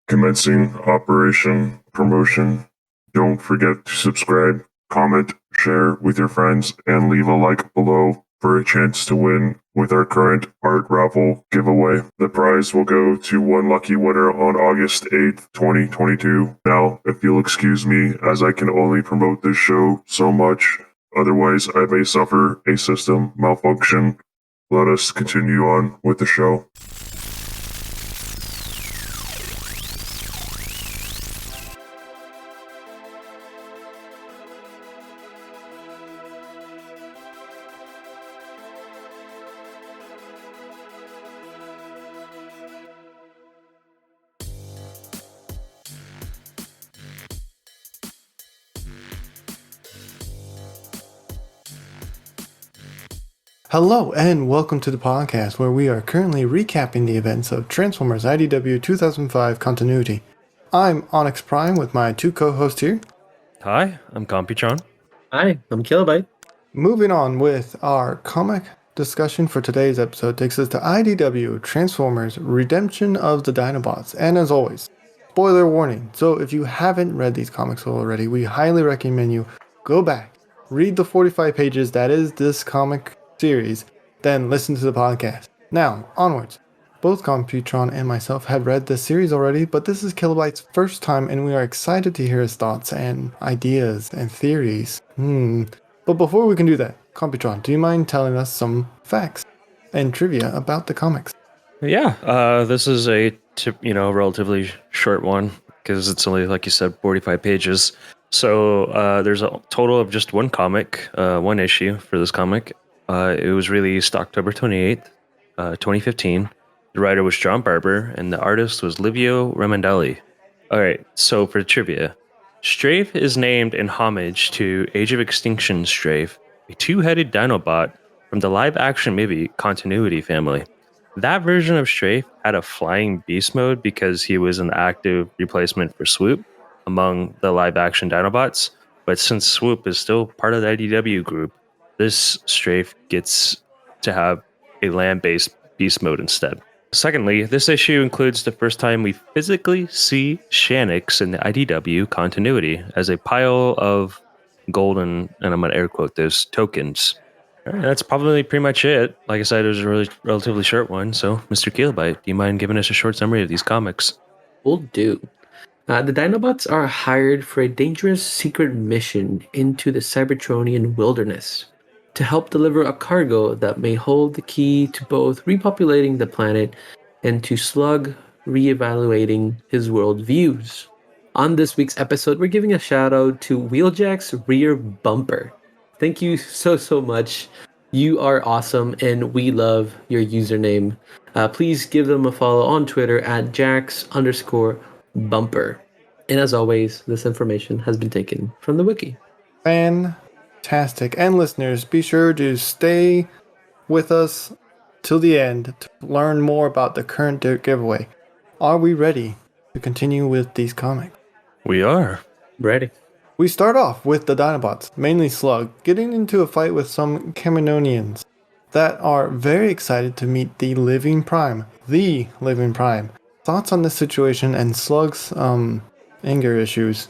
commencing Operation Promotion. Don't forget to subscribe, comment, share with your friends, and leave a like below for a chance to win with our current art raffle giveaway. The prize will go to one lucky winner on August 8th, 2022. Now, if you'll excuse me, as I can only promote this show so much, otherwise I may suffer a system malfunction. Let us continue on with the show. Hello and welcome to the podcast where we are currently recapping the events of Transformers IDW 2005 continuity. I'm Onyx Prime with my two co-hosts here. Hi, I'm Computron. Hi, I'm Kilobyte. Moving on with our comic discussion for today's episode takes us to IDW Transformers Redemption of the Dinobots. And as always, spoiler warning. So if you haven't read these comics already, we highly recommend you go back, read the 45 pages that is this comic series, then listen to the podcast. Now, onwards. Both Computron and myself had read this series already, but this is Kilobyte's first time and we are excited to hear his thoughts and ideas and theories. But before we can do that, Computron, do you mind telling us some facts and trivia about the comics? Yeah, this is a relatively short one because it's only, like you said, 45 pages. So there's a total of just one comic, one issue for this comic. It was released October 28th, 2015. The writer was John Barber, and the artist was Livio Ramondelli. All right, so for trivia, Strafe is named in homage to Age of Extinction Strafe, a two-headed Dinobot from the live-action movie Continuity family. That version of Strafe had a flying beast mode because he was an active replacement for Swoop among the live-action Dinobots, but since Swoop is still part of the IDW group, this Strafe gets to have a land-based beast mode instead. Secondly, this issue includes the first time we physically see Shanix in the IDW continuity as a pile of golden, and I'm going to air quote this, tokens. All right, that's probably pretty much it. Like I said, it was a relatively short one, so Mr. Keelbyte, do you mind giving us a short summary of these comics? Will do. The Dinobots are hired for a dangerous secret mission into the Cybertronian wilderness to help deliver a cargo that may hold the key to both repopulating the planet and to Slug reevaluating his worldviews. On this week's episode, we're giving a shout out to Wheeljack's Rear Bumper. Thank you so much. You are awesome and we love your username. Please give them a follow on Twitter at Jax_Bumper. And as always, this information has been taken from the wiki. Fantastic. And listeners, be sure to stay with us till the end to learn more about the current giveaway. Are we ready to continue with these comics? We are. Ready. We start off with the Dinobots, mainly Slug, getting into a fight with some Kaminoans that are very excited to meet the Living Prime. Thoughts on this situation and Slug's anger issues?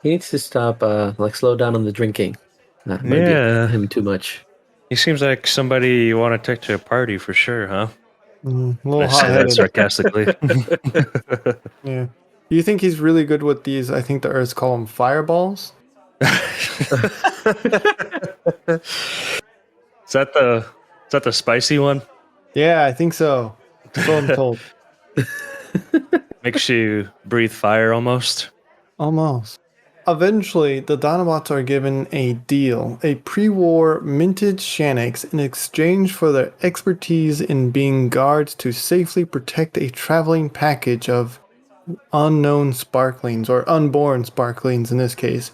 He needs to stop, slow down on the drinking. Might be him too much. He seems like somebody you want to take to a party for sure, huh? A little I say that sarcastically. Yeah. Do you think he's really good with these? I think the Earths call them fireballs. Is that the spicy one? Yeah, I think so. That's what I'm told. Makes you breathe fire almost. Almost. Eventually, the Dinobots are given a deal, a pre-war minted Shanix in exchange for their expertise in being guards to safely protect a traveling package of unknown sparklings, or unborn sparklings in this case.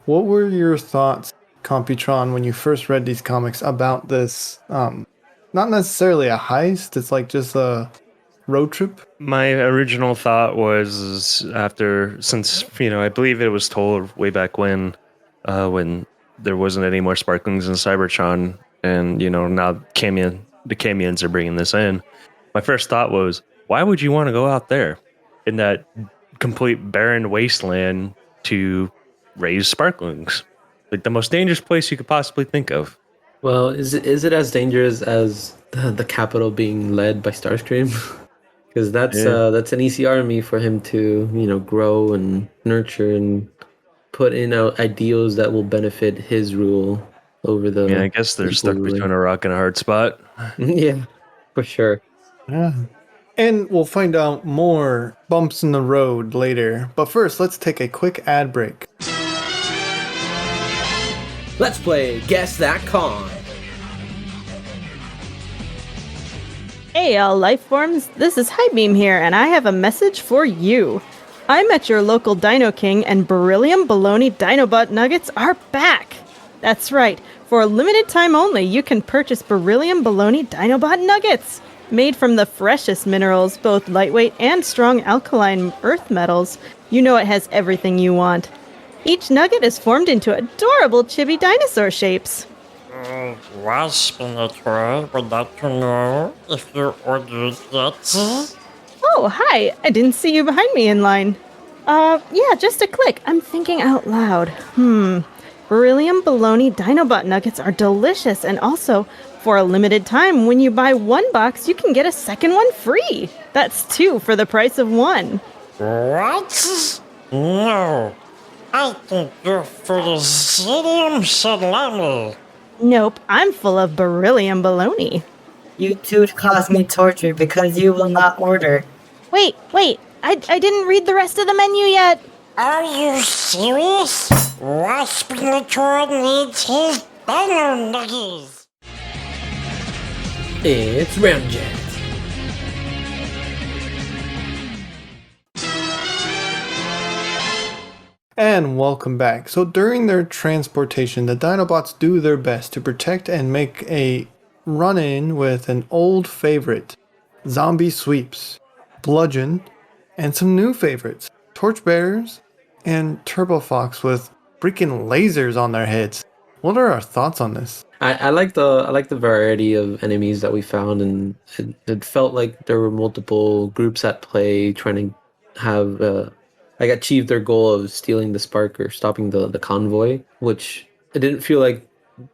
What were your thoughts, Computron, when you first read these comics about this? Not necessarily a heist, it's like just a road trip? My original thought was since I believe it was told way back when there wasn't any more sparklings in Cybertron, and now the Camions are bringing this in. My first thought was, why would you want to go out there? in that complete barren wasteland to raise sparklings. Like the most dangerous place you could possibly think of. Well, is it as dangerous as the capital being led by Starscream? Because that's an easy army for him to grow and nurture and put in ideals that will benefit his rule over the. Yeah, I guess they're people stuck ruling. between a rock and a hard spot. Yeah, for sure. Yeah. And we'll find out more bumps in the road later. But first, let's take a quick ad break. Let's play Guess That Con. Hey, all life forms, this is Highbeam here, and I have a message for you. I'm at your local Dino King, and Beryllium Baloney Dinobot Nuggets are back! That's right, for a limited time only, you can purchase Beryllium Baloney Dinobot Nuggets! Made from the freshest minerals, both lightweight and strong alkaline earth metals, you know it has everything you want. Each nugget is formed into adorable chibi dinosaur shapes. Wasp in the tray would like to know if your order yet. Oh, hi! I didn't see you behind me in line. Yeah, just a click. I'm thinking out loud. Beryllium Baloney Dinobot Nuggets are delicious, and also, for a limited time, when you buy one box, you can get a second one free. That's 2 for the price of 1. What? No. I think you're full of Zillium salami. Nope, I'm full of beryllium baloney. You two cause me torture because you will not order. Wait, I didn't read the rest of the menu yet. Are you serious? Wasp in the tray needs his dino nuggies. It's Ramjet. And welcome back. So during their transportation, the Dinobots do their best to protect and make a run-in with an old favorite, Zombie Sweeps, Bludgeon, and some new favorites, Torchbearers and Turbo Fox with freaking lasers on their heads. What are our thoughts on this? I like the variety of enemies that we found, and it felt like there were multiple groups at play trying to have achieve their goal of stealing the spark or stopping the convoy. Which it didn't feel like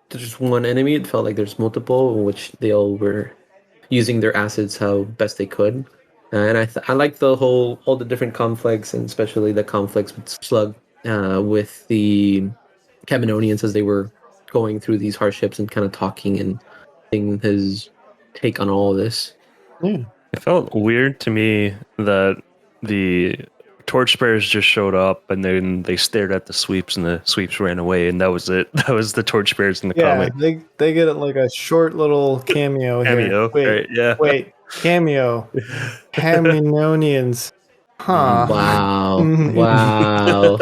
there's one enemy. It felt like there's multiple, in which they all were using their assets how best they could. And I like all the different conflicts, and especially the conflicts with Slug, with the Caminonians as they were going through these hardships and kind of talking and seeing his take on all of this. Yeah. It felt weird to me that the torchbearers just showed up and then they stared at the sweeps and the sweeps ran away, and that was it. That was the torchbearers in the Yeah, comic. they get it like a short little cameo here. Cameo, right, yeah. Wait, cameo. Caminonians. Huh. Wow. Wow.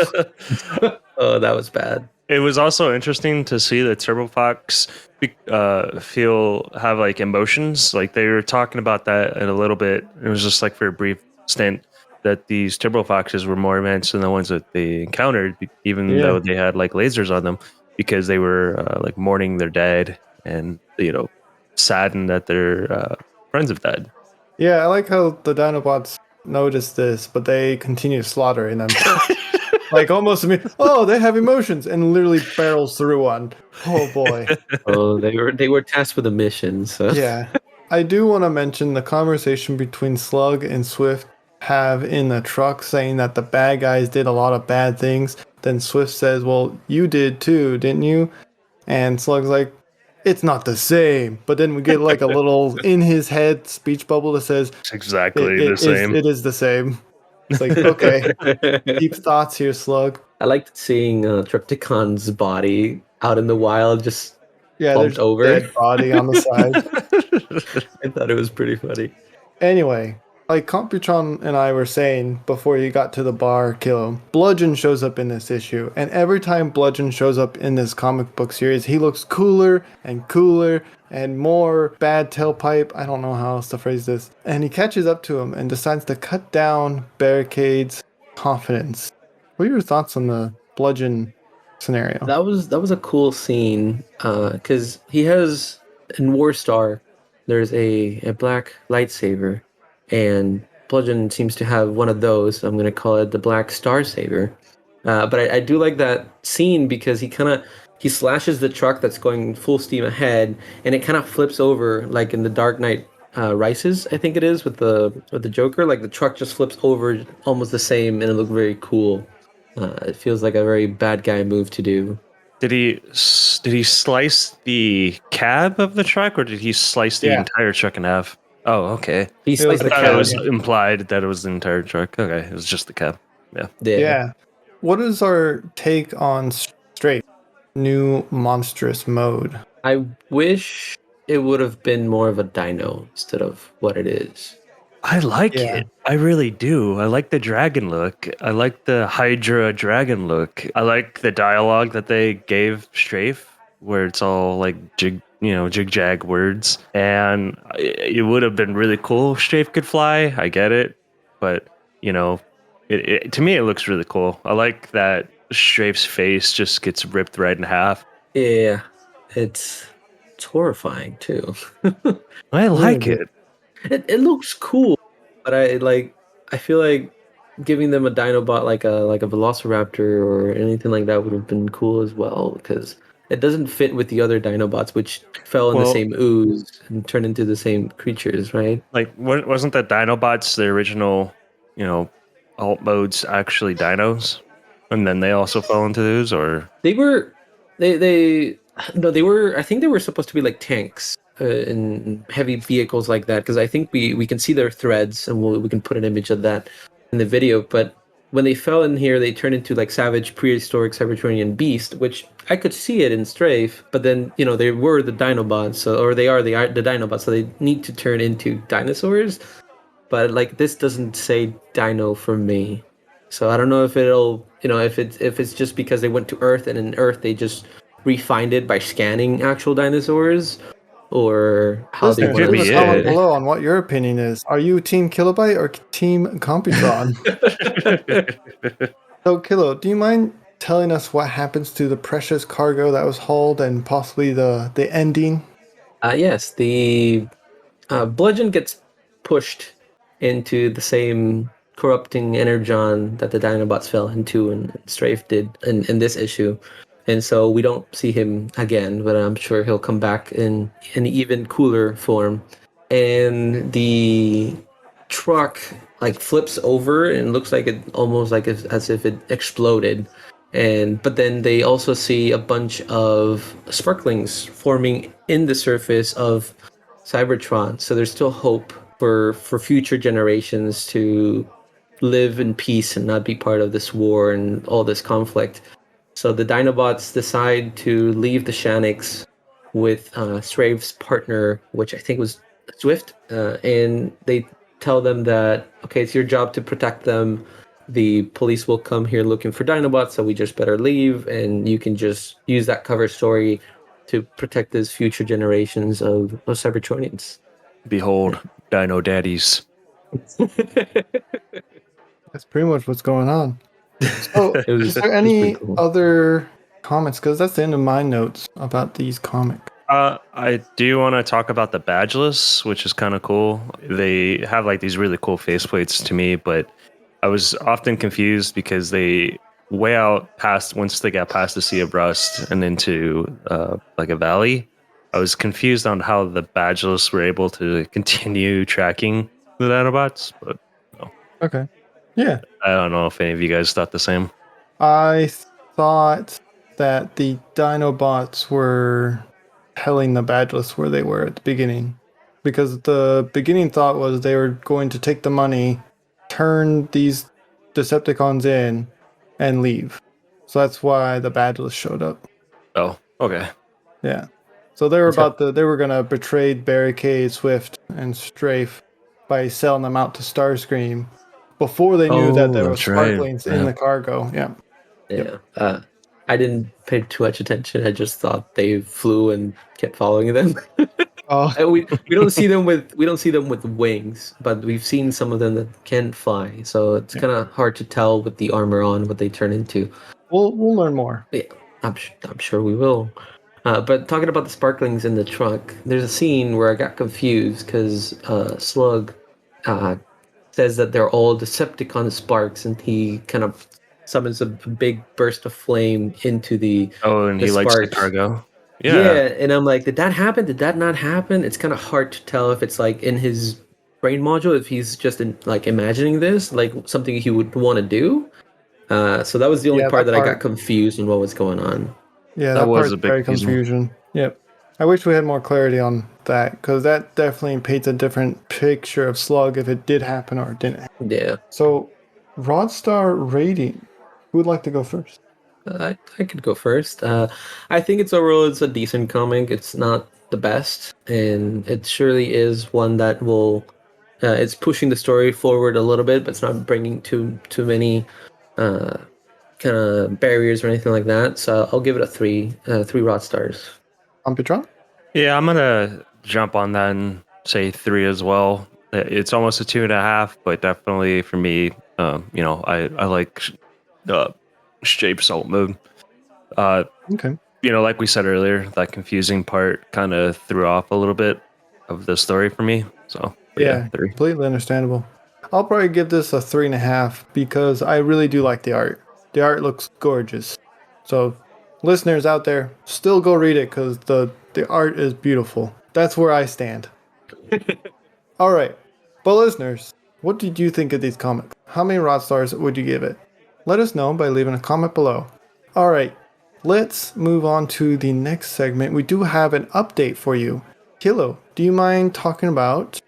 Oh, that was bad. It was also interesting to see that Turbo Fox have like emotions. Like they were talking about that in a little bit. It was just like for a brief stint that these Turbo Foxes were more advanced than the ones that they encountered, even though they had like lasers on them, because they were like mourning their dead and saddened that their friends have died. Yeah, I like how the Dinobots noticed this, but they continue slaughtering them. Like almost immediately, oh, they have emotions, and literally barrels through one. Oh boy. Oh, they were tasked with a mission, so Yeah. I do want to mention the conversation between Slug and Swift have in the truck, saying that the bad guys did a lot of bad things. Then Swift says, well, you did too, didn't you? And Slug's like, it's not the same. But then we get like a little in his head speech bubble that says, It's exactly the same. It is the same. It's like, okay, deep thoughts here, Slug. I liked seeing Triptychon's body out in the wild, just Yeah, bumped there's over. a dead body on the side. I thought it was pretty funny. Anyway, like Computron and I were saying before you got to the bar, Kilo, Bludgeon shows up in this issue. And every time Bludgeon shows up in this comic book series, he looks cooler and more bad tailpipe. I don't know how else to phrase this. And he catches up to him and decides to cut down Barricade's confidence. What are your thoughts on the Bludgeon scenario? That was a cool scene, because he has in Warstar, there's a black lightsaber, and Bludgeon seems to have one of those. So I'm going to call it the Black Star Saber. But I do like that scene because he slashes the truck that's going full steam ahead, and it kind of flips over like in the Dark Knight Rises, I think it is, with the Joker. Like the truck just flips over almost the same, and it looked very cool. It feels like a very bad guy move to do. Did he slice the cab of the truck, or did he slice the Yeah. entire truck in half? Oh, okay. He was sliced the the I thought cab. it was cab. implied that it was the entire truck. Okay, it was just the cab. Yeah. What is our take on Strafe? New monstrous mode. I wish it would have been more of a dino instead of what it is. I like Yeah. it. I really do. I like the dragon look. I like the Hydra dragon look. I like the dialogue that they gave Strafe, where it's all like jig jag words. And it would have been really cool if Strafe could fly. I get it, but to me it looks really cool. I like that Strafe's face just gets ripped right in half. Yeah, it's horrifying too. I like bit. it. It looks cool, but I feel like giving them a Dinobot like a Velociraptor or anything like that would have been cool as well, because it doesn't fit with the other Dinobots, which fell in the Well- same ooze and turned into the same creatures, right? Like, wasn't the Dinobots the original, alt modes actually dinos? And then they also fell into those, or They were they no they were I think they were supposed to be like tanks in heavy vehicles like that, because I think we can see their threads, and we can put an image of that in the video. But when they fell in here, they turned into like savage prehistoric Cybertronian beast, which I could see it in Strafe. But then they were the Dinobots, or they are the Dinobots, so they need to turn into dinosaurs. But like this doesn't say dino for me, so I don't know if it'll if it's just because they went to Earth, and in Earth they just refined it by scanning actual dinosaurs, or how they Listeners, want could leave be a to comment it. below on what your opinion is. Are you Team Kilobyte or Team Computron? So, Kilo, do you mind telling us what happens to the precious cargo that was hauled and possibly the ending? Yes, the Bludgeon gets pushed into the same corrupting energon that the Dinobots fell into, and Strafe did in this issue. And so we don't see him again, but I'm sure he'll come back in an even cooler form. And the truck like flips over and looks like it almost like as if it exploded. But then they also see a bunch of sparklings forming in the surface of Cybertron. So there's still hope for future generations to live in peace and not be part of this war and all this conflict. So the Dinobots decide to leave the Shaniks with Strafe's partner, which I think was Swift, and they tell them that, okay, it's your job to protect them. The police will come here looking for Dinobots, so we just better leave, and you can just use that cover story to protect these future generations of Cybertronians. behold, Dino Daddies. That's pretty much what's going on. So, It was- is there it was any pretty cool. other comments? Because that's the end of my notes about these comics. I do want to talk about the badgeless, which is kind of cool. They have like these really cool faceplates to me, but I was often confused because they way out past once they got past the Sea of Rust and into like a valley. I was confused on how the badgeless were able to continue tracking the Dinobots, but Okay. Yeah. I don't know if any of you guys thought the same. I thought that the Dinobots were telling the Badgeless where they were at the beginning. Because the beginning thought was they were going to take the money, turn these Decepticons in, and leave. So that's why the Badgeless showed up. Oh, okay. Yeah. So they were Okay. they were gonna betray Barricade, Swift, and Strafe by selling them out to Starscream before they knew that there Oh, was that's right. sparklings in Yeah. the cargo. Yeah. Yeah. I didn't pay too much attention. I just thought they flew and kept following them. Oh, And we don't see them with wings, but we've seen some of them that can fly. So it's kind of hard to tell with the armor on what they turn into. we'll learn more. Yeah, I'm sure we will. But talking about the sparklings in the truck, there's a scene where I got confused because Slug says that they're all Decepticon sparks, and he kind of summons a big burst of flame into the Oh, and the he likes the sparks. cargo. Yeah, and I'm like, did that happen? Did that not happen? It's kind of hard to tell if it's like in his brain module, if he's just like imagining this, like something he would want to do. So that was the only Yeah, part that that I got part. confused on what was going on. Yeah, That that was part's a big very confusing. confusion. Yep. I wish we had more clarity on that because that definitely paints a different picture of Slug if it did happen or it didn't happen. Yeah, So, Rodstar rating. Who would like to go first? I could go first. I think it's a decent comic. It's not the best, and it surely is one that will. It's pushing the story forward a little bit, but it's not bringing too many kind of barriers or anything like that. So I'll give it a 3 rod stars. Petron? Yeah, I'm gonna jump on that and say 3 as well. It's almost a 2.5, but definitely for me, I like shape salt mode. Okay. Like we said earlier, that confusing part kind of threw off a little bit of the story for me. So Yeah, 3. completely understandable. I'll probably give this a 3.5 because I really do like the art. The art looks gorgeous. So, listeners out there, still go read it because the art is beautiful. That's where I stand. All right, but listeners, what did you think of these comics? How many rod stars would you give it? Let us know by leaving a comment below. All right, let's move on to the next segment. We do have an update for you. Kilo, do you mind talking about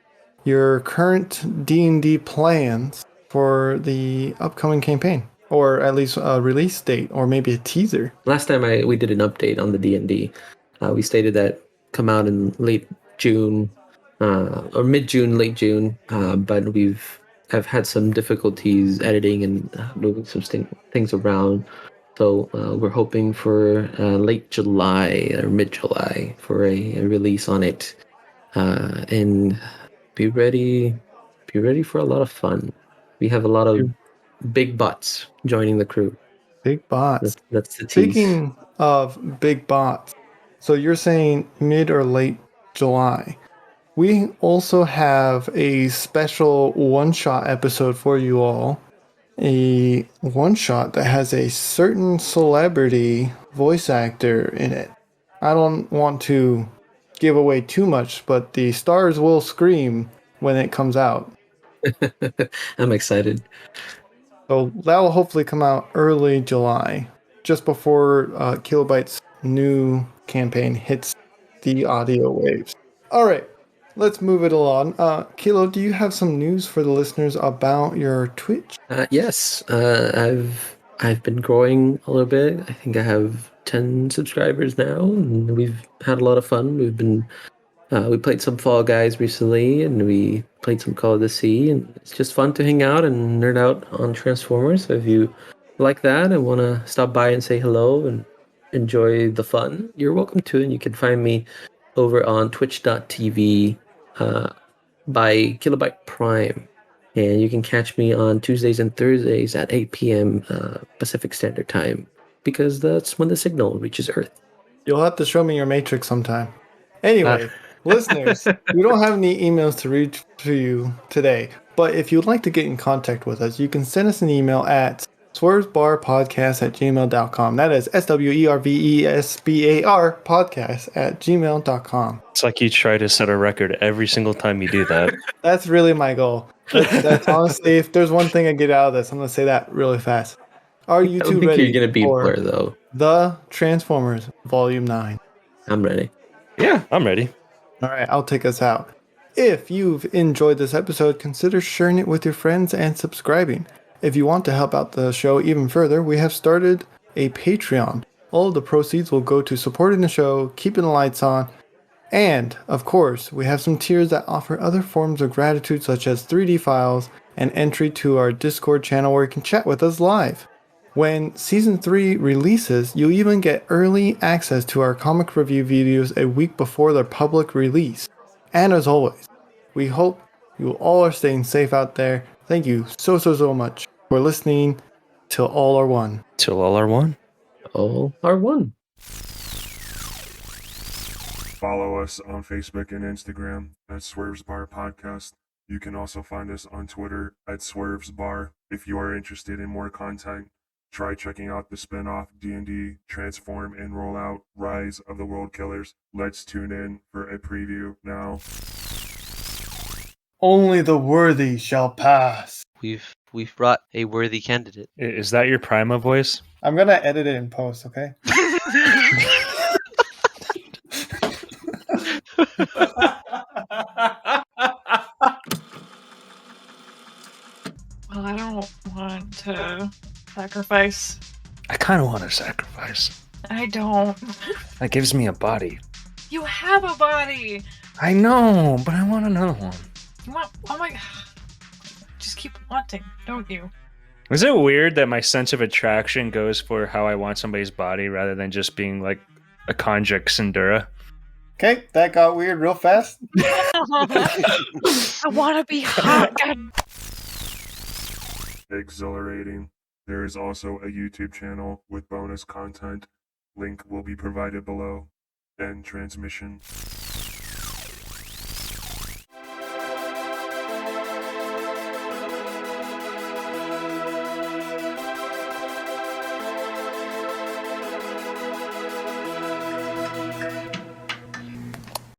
your current D&D plans for the upcoming campaign, or at least a release date, or maybe a teaser? Last time we did an update on the D&D, we stated that come out in late June or mid June, late June. But I've had some difficulties editing and moving some things around. So we're hoping for late July or mid July for a release on it, and be ready for a lot of fun. We have a lot of big butts joining the crew. Big bots. That's the tease. Speaking of big bots, so you're saying mid or late July. We also have a special one-shot episode for you all. A one-shot that has a certain celebrity voice actor in it. I don't want to give away too much, but the stars will scream when it comes out. I'm excited. So that will hopefully come out early July, just before Kilobyte's new campaign hits the audio waves. All right, let's move it along. Kilo, do you have some news for the listeners about your Twitch? Yes, I've been growing a little bit. I think I have 10 subscribers now, and we've had a lot of fun. We played some Fall Guys recently, and we played some Call of the Sea, and it's just fun to hang out and nerd out on Transformers. So if you like that and want to stop by and say hello and enjoy the fun, you're welcome to. And you can find me over on twitch.tv by Kilobyte Prime. And you can catch me on Tuesdays and Thursdays at 8 p.m. Pacific Standard Time, because that's when the signal reaches Earth. You'll have to show me your matrix sometime. Anyway, listeners, we don't have any emails to read to you today, but if you'd like to get in contact with us, you can send us an email at swervesbarpodcast@gmail.com. That is SWERVESBAR podcast@gmail.com. It's like you try to set a record every single time you do that. That's really my goal. That's honestly, if there's one thing I get out of this, I'm going to say that really fast. Are you I don't two think ready you're gonna beat for Blur though. the Transformers Volume 9? I'm ready. Yeah, I'm ready. All right, I'll take us out. If you've enjoyed this episode, consider sharing it with your friends and subscribing. If you want to help out the show even further, we have started a Patreon. All of the proceeds will go to supporting the show, keeping the lights on, and, of course, we have some tiers that offer other forms of gratitude such as 3D files and entry to our Discord channel where you can chat with us live. When Season 3 releases, you'll even get early access to our comic review videos a week before their public release. And as always, we hope you all are staying safe out there. Thank you so much for listening till all are one. Till all are one. All are one. Follow us on Facebook and Instagram at Swerves Bar Podcast. You can also find us on Twitter at Swerve's Bar. If you are interested in more content, try checking out the spin-off D&D Transform and Rollout Rise of the World Killers. Let's tune in for a preview now. Only the worthy shall pass. We've brought a worthy candidate. Is that your Prima voice? I'm gonna edit it in post, okay? Well, I don't want to sacrifice. I kind of want to sacrifice. I don't. That gives me a body. You have a body. I know, but I want another one. You want? Oh my god! Just keep wanting, don't you? Is it weird that my sense of attraction goes for how I want somebody's body rather than just being like a conjure Syndura? Okay, that got weird real fast. I want to be hot. God. Exhilarating. There is also a YouTube channel with bonus content. Link will be provided below. End transmission.